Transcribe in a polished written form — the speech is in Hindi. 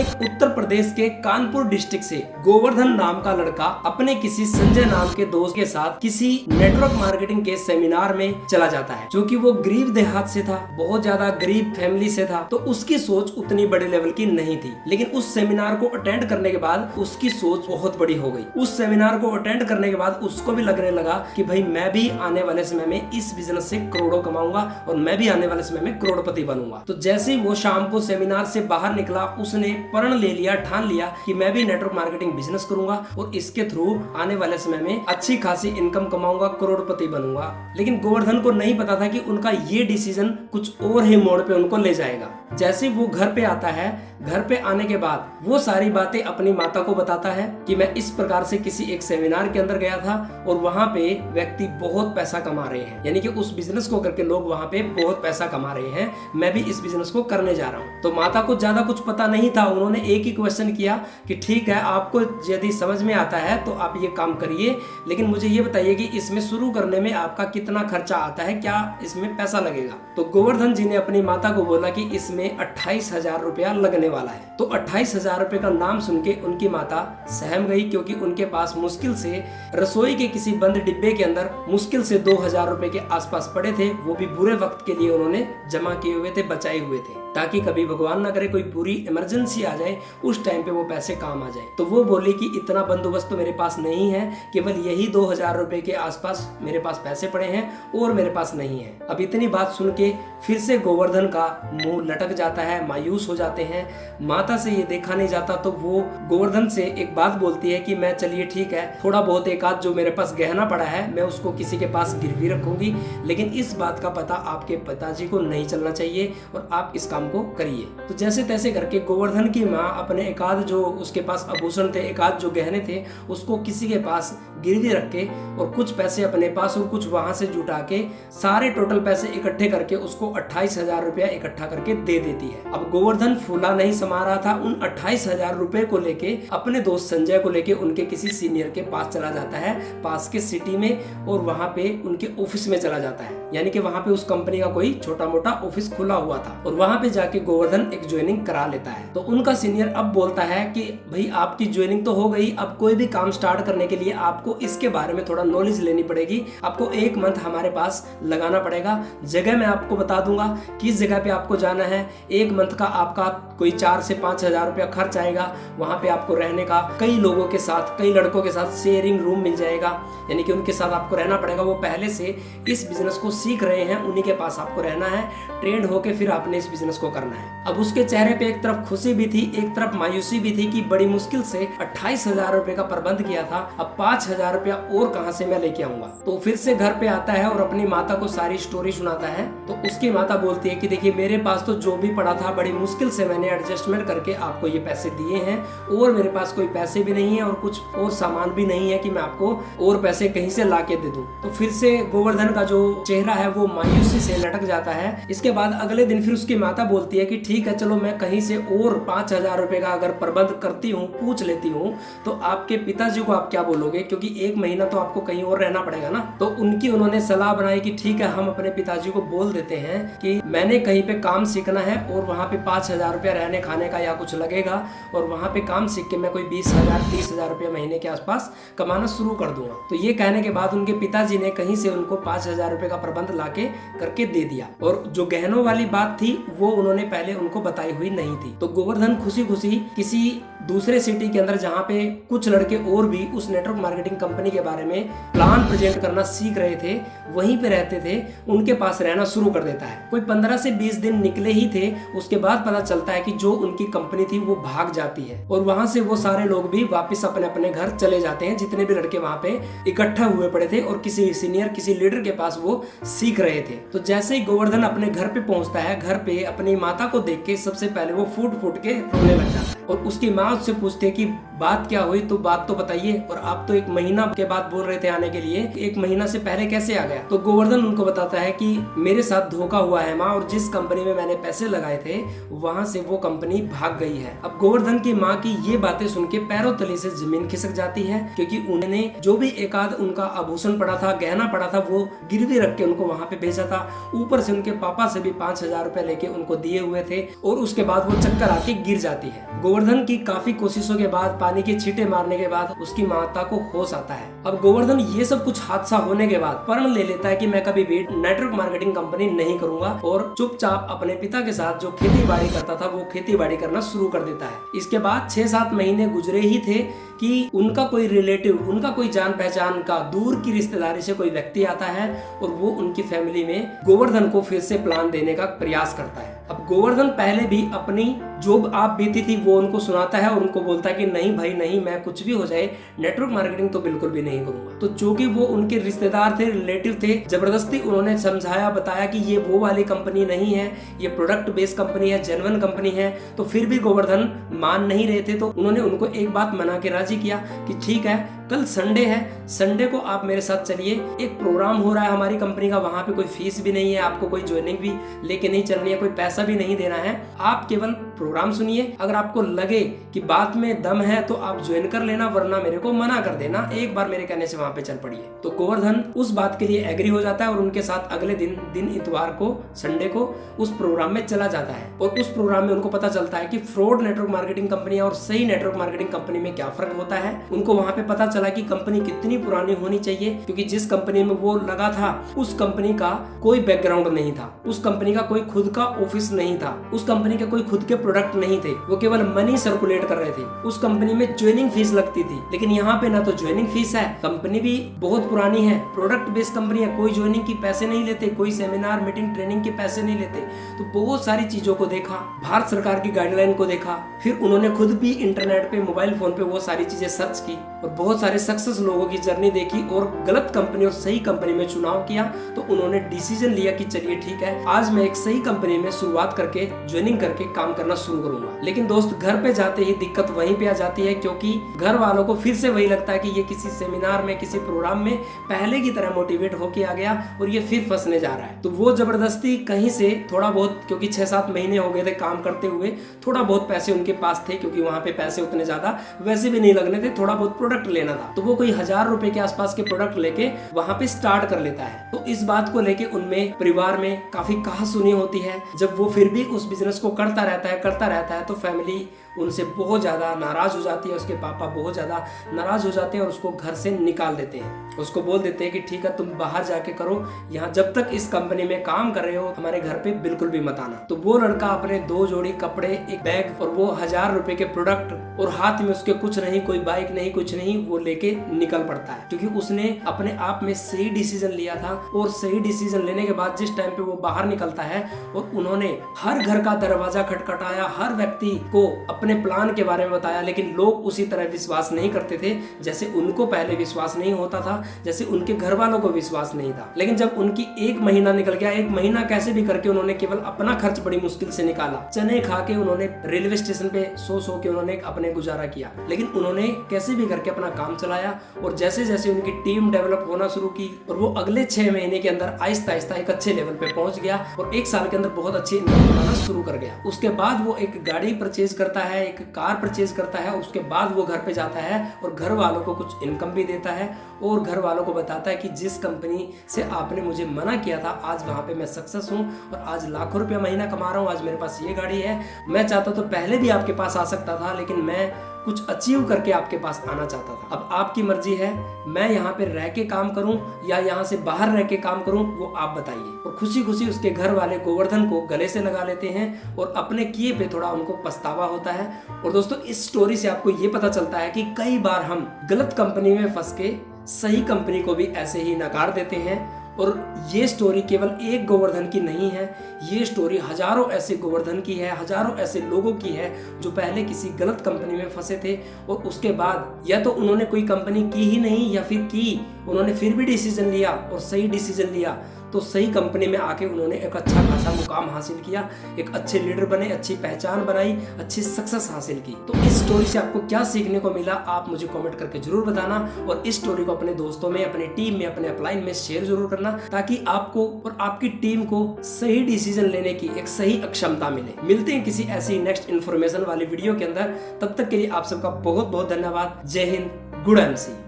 एक उत्तर प्रदेश के कानपुर डिस्ट्रिक्ट से गोवर्धन नाम का लड़का अपने किसी संजय नाम के दोस्त के साथ किसी नेटवर्क मार्केटिंग के सेमिनार में चला जाता है। जो कि वो गरीब देहात से था, बहुत ज्यादा गरीब फैमिली से था, तो उसकी सोच उतनी बड़े लेवल की नहीं थी। लेकिन उस सेमिनार को अटेंड करने के बाद उसकी सोच बहुत बड़ी हो गई। उस सेमिनार को अटेंड करने के बाद उसको भी लगने लगा कि भाई मैं भी आने वाले समय में इस बिजनेस से करोड़ों कमाऊंगा और मैं भी आने वाले समय में करोड़पति बनूंगा। तो जैसे ही वो शाम को सेमिनार से बाहर निकला, उसने प्रण ले लिया, ठान लिया कि मैं भी नेटवर्क मार्केटिंग बिजनेस करूंगा और इसके थ्रू आने वाले समय में अच्छी खासी इनकम कमाऊंगा, करोड़पति बनूंगा। लेकिन गोवर्धन को नहीं पता था कि उनका ये डिसीजन कुछ और ही मोड़ पे उनको ले जाएगा। जैसे वो घर पे आता है, घर पे आने के बाद वो सारी बातें अपनी माता को बताता है कि मैं इस प्रकार से किसी एक सेमिनार के अंदर गया था और वहां पे व्यक्ति बहुत पैसा कमा रहे हैं, यानी कि उस बिजनेस को करके लोग वहां पे बहुत पैसा कमा रहे हैं, मैं भी इस बिजनेस को करने जा रहा हूं। तो माता को ज्यादा कुछ पता नहीं था। उन्होंने एक ही क्वेश्चन किया कि ठीक है, आपको यदि समझ में आता है तो आप ये काम करिए, लेकिन मुझे ये बताइए कि इसमें शुरू करने में आपका कितना खर्चा आता है, क्या इसमें पैसा लगेगा। तो गोवर्धन जी ने अपनी माता को बोला कि इसमें 28,000 रुपया लगने वाला है। तो 28,000 रुपए का नाम सुन के उनकी माता सहम गई, क्योंकि उनके पास मुश्किल से रसोई के किसी बंद डिब्बे के अंदर मुश्किल से 2,000 रुपए के आसपास पड़े थे। वो भी बुरे वक्त के लिए उन्होंने जमा किए हुए थे, बचाए हुए थे, ताकि कभी भगवान ना करे कोई पूरी इमरजेंसी आ जाए, उस टाइम पे वो पैसे काम आ जाए। तो वो बोली कि इतना बंदोबस्त तो मेरे पास नहीं है, केवल यही 2,000 रुपए के आसपास मेरे पास पैसे पड़े हैं और मेरे पास नहीं है। अब इतनी बात सुन के फिर से गोवर्धन का मुंह लटक जाता है, मायूस हो जाते हैं। माता से ये देखा नहीं जाता, तो वो गोवर्धन से एक बात बोलती है कि मैं चलिए ठीक है, थोड़ा बहुत एक आध जो मेरे पास गहना पड़ा है मैं उसको किसी के पास गिरवी रखूंगी, लेकिन इस बात का पता आपके पिताजी को नहीं चलना चाहिए और आप इस काम को करिए। तो जैसे तैसे करके गोवर्धन की माँ अपने एक आध जो उसके पास आभूषण थे, एक आध जो गहने थे, उसको किसी के पास गिरवी रख के और कुछ पैसे अपने पास और कुछ वहां से जुटा के सारे टोटल पैसे इकट्ठे करके उसको 28,000 रुपया इकट्ठा करके दे देती है। अब गोवर्धन फूला नहीं समा रहा था। उन 28,000 रुपए को लेके अपने दोस्त संजय को लेके उनके किसी सीनियर के पास चला जाता है, पास के सिटी में, और वहां पे उनके ऑफिस में चला जाता है। यानी कि वहां पे उस कंपनी का कोई छोटा मोटा ऑफिस खुला हुआ था और वहां पे जाके गोवर्धन एक ज्वाइनिंग करा लेता है। तो उनका सीनियर अब बोलता है कि भाई आपकी ज्वाइनिंग तो हो गई, अब कोई भी काम स्टार्ट करने के लिए आपको इसके बारे में थोड़ा नॉलेज लेनी पड़ेगी, आपको 1 मंथ हमारे पास लगाना पड़ेगा। जगह मैं आपको बता दूंगा किस जगह पे आपको जाना है। 1 मंथ का आपका कोई 4 से 5,000 रुपया खर्च आएगा। वहां पे आपको रहने का कई लोगों के साथ, कई लड़कों के साथ शेयरिंग रूम मिल जाएगा, यानी कि उनके साथ आपको रहना पड़ेगा। वो पहले से इस बिजनेस को सीख रहे हैं, उन्हीं के पास आपको रहना है, ट्रेंड होके फिर आपने इस बिजनेस को करना है। अब उसके चेहरे पे एक तरफ खुशी भी थी, एक तरफ मायूसी भी थी कि बड़ी मुश्किल से 28,000 रुपए का प्रबंध किया था, अब 5,000 रुपया और कहां से मैं लेके आऊंगा। तो फिर से घर पे आता है और अपनी माता को सारी स्टोरी सुनाता है। तो उसकी माता बोलती है कि देखिए मेरे पास तो जो भी पड़ा था बड़ी मुश्किल से मैंने एडजस्टमेंट करके आपको ये पैसे दिए हैं, और मेरे पास कोई पैसे भी नहीं है और कुछ और सामान भी नहीं है कि मैं आपको और पैसे कहीं से ला के दे दूं। तो फिर से गोवर्धन का जो चेहरा है वो मायूसी से लटक जाता है। इसके बाद अगले दिन फिर उसकी माता बोलती है कि ठीक है चलो मैं कहीं से और 5,000 रुपए का अगर प्रबंध करती हूँ, पूछ लेती हूँ, तो आपके पिताजी को आप क्या बोलोगे, क्योंकि 1 महीना तो आपको कहीं और रहना पड़ेगा ना। तो उन्होंने सलाह बनाई कि ठीक है हम अपने पिताजी को बोल देते हैं कि मैंने कहीं पे काम सीखना है और वहाँ पे 5,000 रुपया रहने खाने का या कुछ लगेगा, और वहाँ पे काम सीख के मैं कोई 20,000 30,000 रुपया महीने के आसपास कमाना शुरू कर दूंगा। तो ये कहने के बाद उनके पिताजी ने कहीं से उनको 5,000 रुपए का प्रबंध लाके करके दे दिया, और जो गहनों वाली बात थी वो उन्होंने पहले उनको बताई हुई नहीं थी। तो गोवर्धन खुशी खुशी किसी दूसरे सिटी के अंदर, जहाँ पे कुछ लड़के और भी उस नेटवर्क मार्केटिंग कंपनी के बारे में प्लान प्रेजेंट करना सीख रहे थे, वहीं पे रहते थे, उनके पास रहना शुरू कर देता है। कोई 15 से 20 दिन निकले ही थे, उसके बाद पता चलता है कि जो उनकी कंपनी थी वो भाग जाती है, और वहां से वो सारे लोग भी वापस अपने अपने घर चले जाते हैं, जितने भी लड़के वहां पे इकट्ठा हुए पड़े थे और किसी सीनियर, किसी लीडर के पास वो सीख रहे थे। तो जैसे ही गोवर्धन अपने घर पे पहुंचता है, घर पे अपनी माता को देख के सबसे पहले वो फूट फूट के रोने लग जाता है, और उसकी माँ उससे पूछती है कि बात क्या हुई तो बात तो बताइए, और आप तो 1 महीना के बाद बोल रहे थे आने के लिए, 1 महीना से पहले कैसे आ गया? तो गोवर्धन उनको बताता है कि मेरे साथ धोखा हुआ है माँ, और जिस कंपनी में मैंने पैसे लगाए थे वहां से वो कंपनी भाग गई है। अब गोवर्धन की माँ की ये बातें सुन के पैरों तले से जमीन खिसक जाती है, क्योंकि उन्होंने जो भी एकाध उनका आभूषण पड़ा था, गहना पड़ा था, वो गिरवी रख के उनको वहां पे भेजा था। ऊपर से उनके पापा से भी 5,000 रुपए लेके उनको दिए हुए थे, और उसके बाद वो चक्कर आके गिर जाती है। गोवर्धन की काफी कोशिशों के बाद, पानी के छींटे मारने के बाद उसकी माता को होश आता है। अब गोवर्धन ये सब कुछ हादसा होने के बाद प्रण ले लेता है कि मैं कभी भी नेटवर्क मार्केटिंग कंपनी नहीं करूंगा, और चुपचाप अपने पिता के साथ जो खेती बाड़ी करता था वो खेती बाड़ी करना शुरू कर देता है। इसके बाद 6-7 महीने गुजरे ही थे कि उनका कोई रिलेटिव, उनका कोई जान पहचान का दूर की रिश्तेदारी से कोई व्यक्ति आता है, और वो उनकी फैमिली में गोवर्धन को फिर से प्लान देने का प्रयास करता है। अब गोवर्धन पहले भी अपनी जो आप बीती थी वो उनको सुनाता है, और उनको बोलता है कि नहीं भाई नहीं, मैं कुछ भी हो जाए नेटवर्क मार्केटिंग तो बिल्कुल भी नहीं करूंगा। तो चूंकि वो उनके रिश्तेदार थे, रिलेटिव थे, जबरदस्ती उन्होंने समझाया, बताया कि ये वो वाली कंपनी नहीं है, ये प्रोडक्ट बेस्ड कंपनी है, जेन्युइन कंपनी है। तो फिर भी गोवर्धन मान नहीं रहे थे, तो उन्होंने उनको एक बात मना के राजी किया कि ठीक है, कल संडे है, संडे को आप मेरे साथ चलिए, एक प्रोग्राम हो रहा है हमारी कंपनी का, वहां पे कोई फीस भी नहीं है, आपको कोई ज्वाइनिंग भी लेके नहीं चलनी है, कोई पैसा भी नहीं देना है, आप केवल प्रोग्राम सुनिए। अगर आपको लगे कि बात में दम है तो आप ज्वाइन कर लेना, वरना मेरे को मना कर देना, एक बार मेरे कहने से वहां पे चल पड़िए। तो गोवर्धन उस बात के लिए एग्री हो जाता है, और उनके साथ अगले दिन इतवार को, संडे को उस प्रोग्राम में चला जाता है। और उस प्रोग्राम में उनको पता चलता है कि फ्रॉड नेटवर्क मार्केटिंग कंपनी और सही नेटवर्क मार्केटिंग कंपनी में क्या फर्क होता है। उनको वहां पे पता चला कि कंपनी कितनी पुरानी होनी चाहिए, क्योंकि जिस कंपनी में वो लगा था उस कंपनी का कोई बैकग्राउंड नहीं था, उस कंपनी का कोई खुद का ऑफिस नहीं था, उस कंपनी के कोई खुद के प्रोडक्ट नहीं थे, वो केवल मनी सर्कुलेट कर रहे थे। उस कंपनी में ज्वाइनिंग फीस लगती थी, लेकिन यहाँ पे ना तो ज्वाइनिंग फीस है, कंपनी भी बहुत पुरानी है, प्रोडक्ट बेस्ड कंपनी है, कोई ज्वाइनिंग की पैसे नहीं लेते, कोई सेमिनार मीटिंग ट्रेनिंग के पैसे नहीं लेते। तो बहुत सारी चीजों को देखा, भारत सरकार की गाइडलाइन को देखा, फिर उन्होंने खुद भी इंटरनेट पे, मोबाइल फोन पे वो सारी चीजें सर्च की, और बहुत सारे सक्सेस लोगों की जर्नी देखी, और गलत कंपनी और सही कंपनी में चुनाव किया। तो उन्होंने डिसीजन लिया कि चलिए ठीक है, आज मैं एक सही कंपनी में शुरुआत करके, ज्वाइनिंग करके काम करना शुरू करूंगा। लेकिन दोस्त, घर पे जाते ही दिक्कत वहीं पे आ जाती है, क्योंकि घर वालों को फिर से वही लगता है कि ये किसी सेमिनार में, किसी प्रोग्राम में पहले की तरह मोटिवेट होके आ गया, और ये फिर फंसने जा रहा है। तो वो जबरदस्ती कहीं से थोड़ा बहुत, क्योंकि 6-7 महीने हो गए थे काम करते हुए, थोड़ा बहुत पैसे उनके पास थे, क्योंकि वहां पे पैसे उतने ज्यादा वैसे भी नहीं लगने थे, थोड़ा बहुत प्रोडक्ट लेना था, तो वो कोई 1000 रुपए के आसपास के प्रोडक्ट लेके वहां पे स्टार्ट कर लेता है। तो इस बात को लेके उनमें परिवार में काफी कहासुनी होती है। जब वो फिर भी उस बिजनेस को करता रहता है तो फैमिली उनसे बहुत ज्यादा नाराज हो जाती है, उसके पापा बहुत ज्यादा नाराज हो जाते हैं, और उसको घर से निकाल देते हैं। उसको बोल देते हैं कि ठीक है, तुम बाहर जाके करो, यहाँ जब तक इस कंपनी में काम कर रहे हो हमारे घर पे बिल्कुल भी मत आना। तो वो लड़का अपने 2 जोड़ी कपड़े, एक बैग और वो 1000 रुपए के प्रोडक्ट, और हाथ में उसके कुछ नहीं, कोई बाइक नहीं, कुछ नहीं, वो लेके निकल पड़ता है, क्योंकि उसने अपने आप में सही डिसीजन लिया था। और सही डिसीजन लेने के बाद जिस टाइम पे वो बाहर निकलता है, और उन्होंने हर घर का दरवाजा खटखटाया, हर व्यक्ति को अपने प्लान के बारे में बताया, लेकिन लोग उसी तरह विश्वास नहीं करते थे जैसे उनको पहले विश्वास नहीं होता था, जैसे उनके घर वालों को विश्वास नहीं था। लेकिन जब उनकी 1 महीना निकल गया, 1 महीना कैसे भी करके उन्होंने केवल अपना खर्च बड़ी मुश्किल से निकाला, चने खा के उन्होंने रेलवे स्टेशन पे सो के उन्होंने अपने गुजारा किया, लेकिन उन्होंने कैसे भी करके अपना काम चलाया। और जैसे जैसे उनकी टीम डेवलप होना शुरू की, और वो अगले 6 महीने के अंदर आहिस्ता आहिस्ता एक अच्छे लेवल पे पहुंच गया, और 1 साल के अंदर बहुत अच्छी इनकम कमाना शुरू कर गया। उसके बाद वो एक गाड़ी परचेज करता है, एक कार परचेज करता है, उसके बाद वो घर पे जाता है और घर वालों को कुछ इनकम भी देता है, और घर वालों को बताता है कि जिस कंपनी से आपने मुझे मना किया था, आज वहां पे मैं सक्सेस हूं, और आज लाखों रुपया महीना कमा रहा हूं, आज मेरे पास ये गाड़ी है, मैं चाहता तो पहले भी आपके पास आ सकता था, लेकिन मैं कुछ अचीव करके आपके पास आना चाहता था। अब आपकी मर्जी है, मैं यहाँ पे रह के काम करूं या यहाँ से बाहर रह के काम करूं, वो आप बताइए। और खुशी खुशी उसके घर वाले गोवर्धन को गले से लगा लेते हैं, और अपने किए पे थोड़ा उनको पछतावा होता है। और दोस्तों, इस स्टोरी से आपको ये पता चलता है कि कई बार हम गलत कंपनी में फंस के सही कंपनी को भी ऐसे ही नकार देते हैं। और ये स्टोरी केवल एक गोवर्धन की नहीं है, ये स्टोरी हजारों ऐसे गोवर्धन की है, हजारों ऐसे लोगों की है जो पहले किसी गलत कंपनी में फंसे थे, और उसके बाद या तो उन्होंने कोई कंपनी की ही नहीं, या फिर की, उन्होंने फिर भी डिसीजन लिया और सही डिसीजन लिया, तो सही कंपनी में आके उन्होंने एक अच्छा खासा मुकाम हासिल किया, एक अच्छे लीडर बने, अच्छी पहचान बनाई, अच्छी सक्सेस हासिल की। तो इस स्टोरी से आपको क्या सीखने को मिला आप मुझे कमेंट करके जरूर बताना, और इस स्टोरी को अपने दोस्तों में, अपने टीम में, अपने अपलाइन में शेयर जरूर करना, ताकि आपको और आपकी टीम को सही डिसीजन लेने की एक सही अक्षमता मिले। मिलते हैं किसी ऐसी नेक्स्ट इन्फॉर्मेशन वाली वीडियो के अंदर, तब तक के लिए आप सबका बहुत बहुत धन्यवाद। जय हिंद, गुड एमसी।